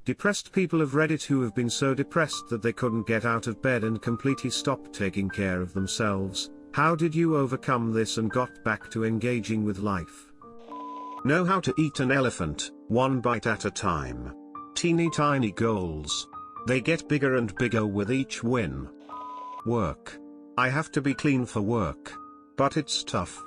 Depressed people of Reddit who have been so depressed that they couldn't get out of bed and completely stopped taking care of themselves. How did you overcome this and got back to engaging with life? Know how to eat an elephant, one bite at a time. Teeny tiny goals. They get bigger and bigger with each win. Work. I have to be clean for work. But it's tough.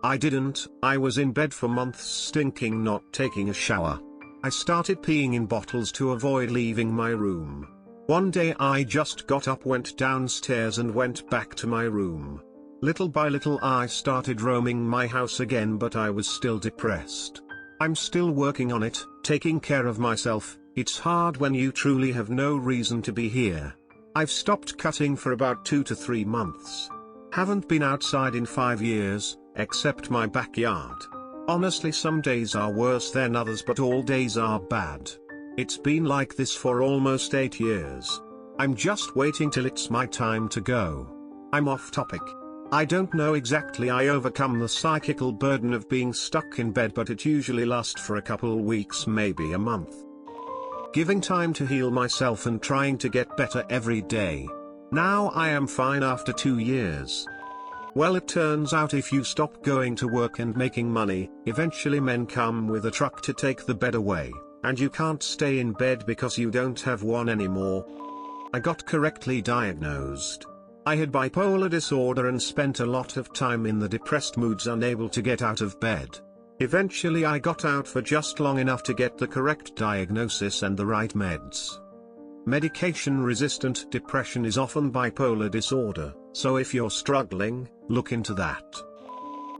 I didn't. I was in bed for months stinking, not taking a shower. I started peeing in bottles to avoid leaving my room. One day I just got up, went downstairs and went back to my room. Little by little I started roaming my house again, but I was still depressed. I'm still working on it, taking care of myself. It's hard when you truly have no reason to be here. I've stopped cutting for about 2 to 3 months. Haven't been outside in 5 years, except my backyard. Honestly, some days are worse than others, but all days are bad. It's been like this for almost 8 years. I'm just waiting till it's my time to go. I'm off topic. I don't know exactly I overcome the psychical burden of being stuck in bed, but it usually lasts for a couple weeks, maybe a month. Giving time to heal myself and trying to get better every day. Now I am fine after 2 years. Well, it turns out if you stop going to work and making money, eventually men come with a truck to take the bed away, and you can't stay in bed because you don't have one anymore. I got correctly diagnosed. I had bipolar disorder and spent a lot of time in the depressed moods, unable to get out of bed. Eventually I got out for just long enough to get the correct diagnosis and the right meds. Medication-resistant depression is often bipolar disorder, so if you're struggling, look into that.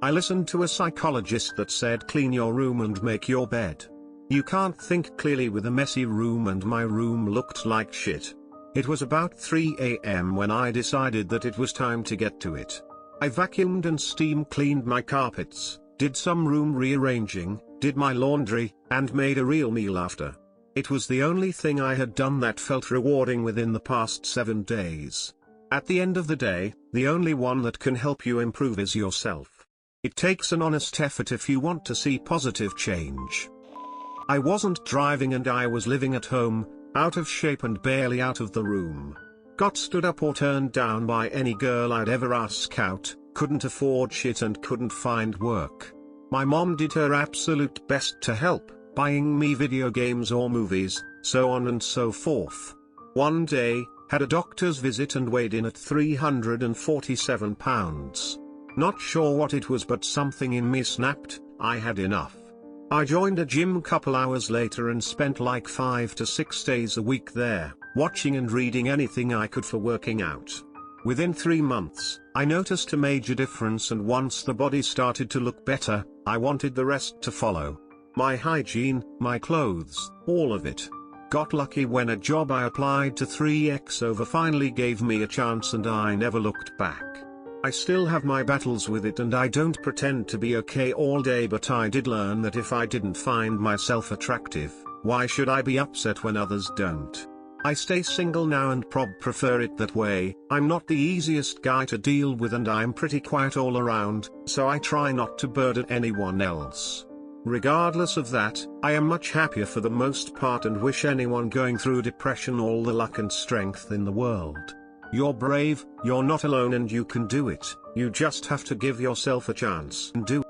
I listened to a psychologist that said clean your room and make your bed. You can't think clearly with a messy room, and my room looked like shit. It was about 3 a.m. when I decided that it was time to get to it. I vacuumed and steam cleaned my carpets, did some room rearranging, did my laundry, and made a real meal after. It was the only thing I had done that felt rewarding within the past 7 days. At the end of the day, the only one that can help you improve is yourself. It takes an honest effort if you want to see positive change. I wasn't driving and I was living at home, out of shape and barely out of the room. Got stood up or turned down by any girl I'd ever ask out, couldn't afford shit and couldn't find work. My mom did her absolute best to help, buying me video games or movies, so on and so forth. One day, had a doctor's visit and weighed in at 347 pounds. Not sure what it was, but something in me snapped. I had enough. I joined a gym couple hours later and spent like 5 to 6 days a week there, watching and reading anything I could for working out. Within 3 months, I noticed a major difference, and once the body started to look better, I wanted the rest to follow. My hygiene, my clothes, all of it. Got lucky when a job I applied to 3x over finally gave me a chance, and I never looked back. I still have my battles with it, and I don't pretend to be okay all day, but I did learn that if I didn't find myself attractive, why should I be upset when others don't? I stay single now and prefer it that way. I'm not the easiest guy to deal with and I'm pretty quiet all around, so I try not to burden anyone else. Regardless of that, I am much happier for the most part and wish anyone going through depression all the luck and strength in the world. You're brave, you're not alone, and you can do it. You just have to give yourself a chance and do.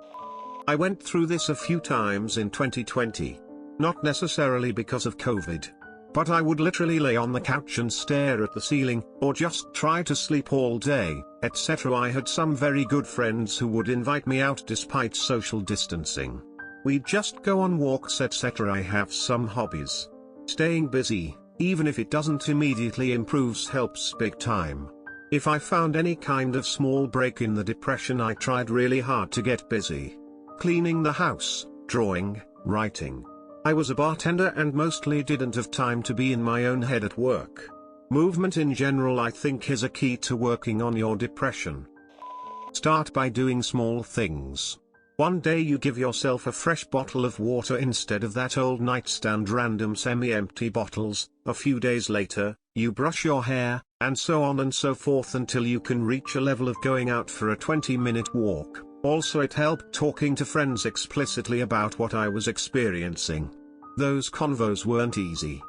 I went through this a few times in 2020. Not necessarily because of COVID. But I would literally lay on the couch and stare at the ceiling, or just try to sleep all day, etc. I had some very good friends who would invite me out despite social distancing. We'd just go on walks, etc. I have some hobbies. Staying busy, even if it doesn't immediately improve, helps big time. If I found any kind of small break in the depression, I tried really hard to get busy. Cleaning the house, drawing, writing. I was a bartender and mostly didn't have time to be in my own head at work. Movement in general, I think, is a key to working on your depression. Start by doing small things. One day you give yourself a fresh bottle of water instead of that old nightstand random semi-empty bottles. A few days later, you brush your hair, and so on and so forth until you can reach a level of going out for a 20-minute walk. Also, it helped talking to friends explicitly about what I was experiencing. Those convos weren't easy.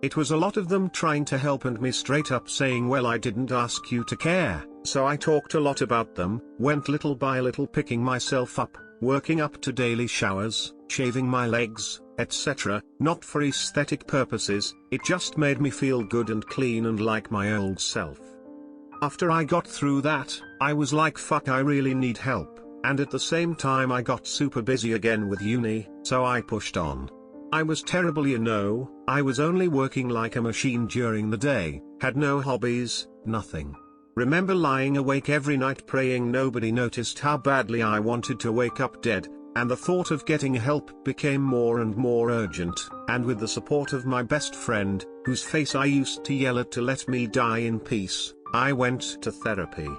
It was a lot of them trying to help and me straight up saying, well, I didn't ask you to care. So I talked a lot about them, went little by little picking myself up, working up to daily showers, shaving my legs, etc., not for aesthetic purposes, it just made me feel good and clean and like my old self. After I got through that, I was like, fuck, I really need help, and at the same time I got super busy again with uni, so I pushed on. I was terrible, you know. I was only working like a machine during the day, had no hobbies, nothing. Remember lying awake every night praying nobody noticed how badly I wanted to wake up dead, and the thought of getting help became more and more urgent, and with the support of my best friend, whose face I used to yell at to let me die in peace, I went to therapy.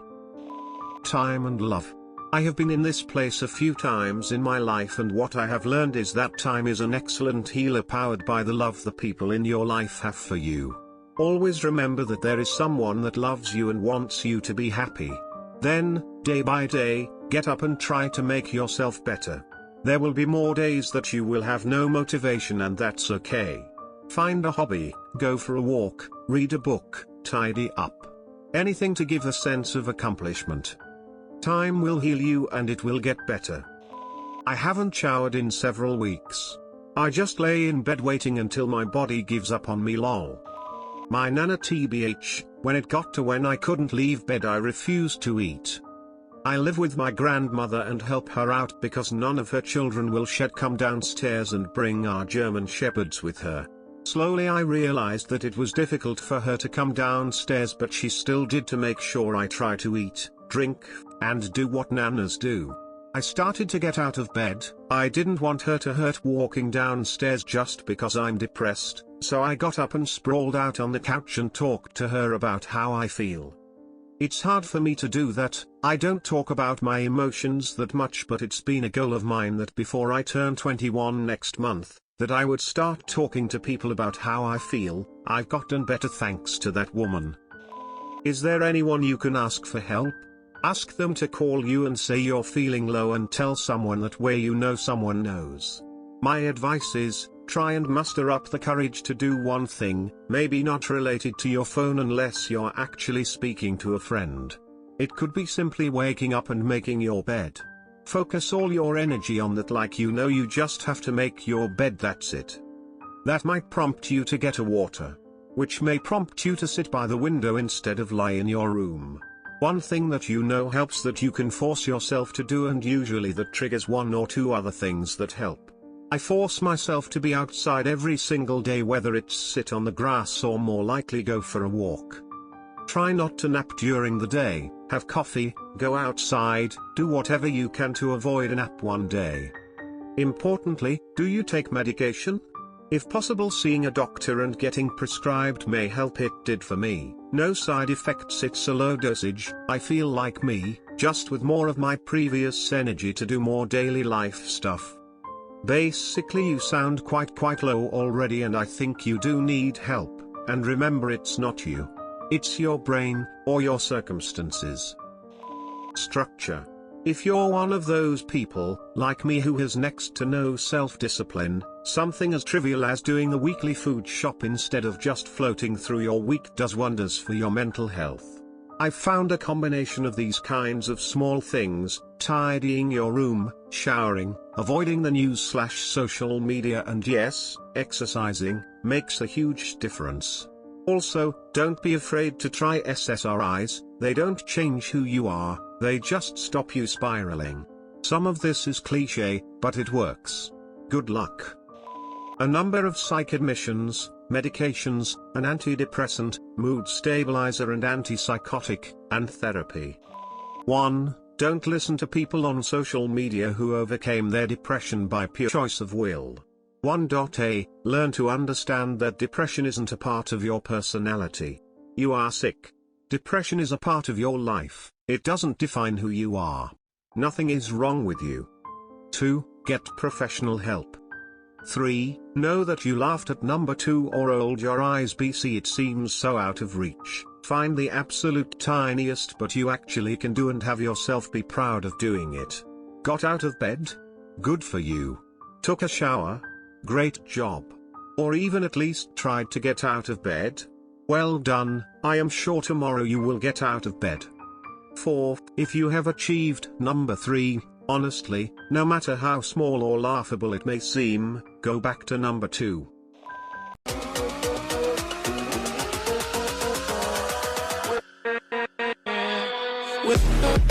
Time and love. I have been in this place a few times in my life, and what I have learned is that time is an excellent healer powered by the love the people in your life have for you. Always remember that there is someone that loves you and wants you to be happy. Then, day by day, get up and try to make yourself better. There will be more days that you will have no motivation, and that's okay. Find a hobby, go for a walk, read a book, tidy up. Anything to give a sense of accomplishment. Time will heal you and it will get better. I haven't showered in several weeks. I just lay in bed waiting until my body gives up on me, lol. My nana tbh, when it got to when I couldn't leave bed I refused to eat. I live with my grandmother and help her out because none of her children will come downstairs and bring our German shepherds with her. Slowly I realized that it was difficult for her to come downstairs, but she still did to make sure I try to eat, drink, and do what nanas do. I started to get out of bed. I didn't want her to hurt walking downstairs just because I'm depressed, so I got up and sprawled out on the couch and talked to her about how I feel. It's hard for me to do that. I don't talk about my emotions that much, but it's been a goal of mine that before I turn 21 next month, that I would start talking to people about how I feel. I've gotten better thanks to that woman. Is there anyone you can ask for help? Ask them to call you and say you're feeling low and tell someone that way you know someone knows. My advice is, try and muster up the courage to do one thing, maybe not related to your phone unless you're actually speaking to a friend. It could be simply waking up and making your bed. Focus all your energy on that, like you know you just have to make your bed, that's it. That might prompt you to get a water. Which may prompt you to sit by the window instead of lie in your room. One thing that you know helps that you can force yourself to do, and usually that triggers one or two other things that help. I force myself to be outside every single day, whether it's sit on the grass or more likely go for a walk. Try not to nap during the day, have coffee, go outside, do whatever you can to avoid a nap one day. Importantly, do you take medication? If possible, seeing a doctor and getting prescribed may help. It did for me. No side effects, it's a low dosage. I feel like me, just with more of my previous energy to do more daily life stuff. Basically you sound quite low already, and I think you do need help, and remember, it's not you. It's your brain, or your circumstances. Structure. If you're one of those people, like me, who has next to no self-discipline, something as trivial as doing the weekly food shop instead of just floating through your week does wonders for your mental health. I've found a combination of these kinds of small things, tidying your room, showering, avoiding the news/social media, and yes, exercising, makes a huge difference. Also, don't be afraid to try SSRIs. They don't change who you are, they just stop you spiraling. Some of this is cliché, but it works. Good luck. A number of psych admissions, medications, an antidepressant, mood stabilizer and antipsychotic, and therapy. 1. Don't listen to people on social media who overcame their depression by pure choice of will. 1.A. Learn to understand that depression isn't a part of your personality. You are sick. Depression is a part of your life, it doesn't define who you are. Nothing is wrong with you. 2. Get professional help. 3. Know that you laughed at number 2 or rolled your eyes bc it seems so out of reach. Find the absolute tiniest but you actually can do and have yourself be proud of doing it. Got out of bed? Good for you. Took a shower? Great job. Or even at least tried to get out of bed? Well done, I am sure tomorrow you will get out of bed. 4. If you have achieved number 3, honestly, no matter how small or laughable it may seem, go back to number 2. With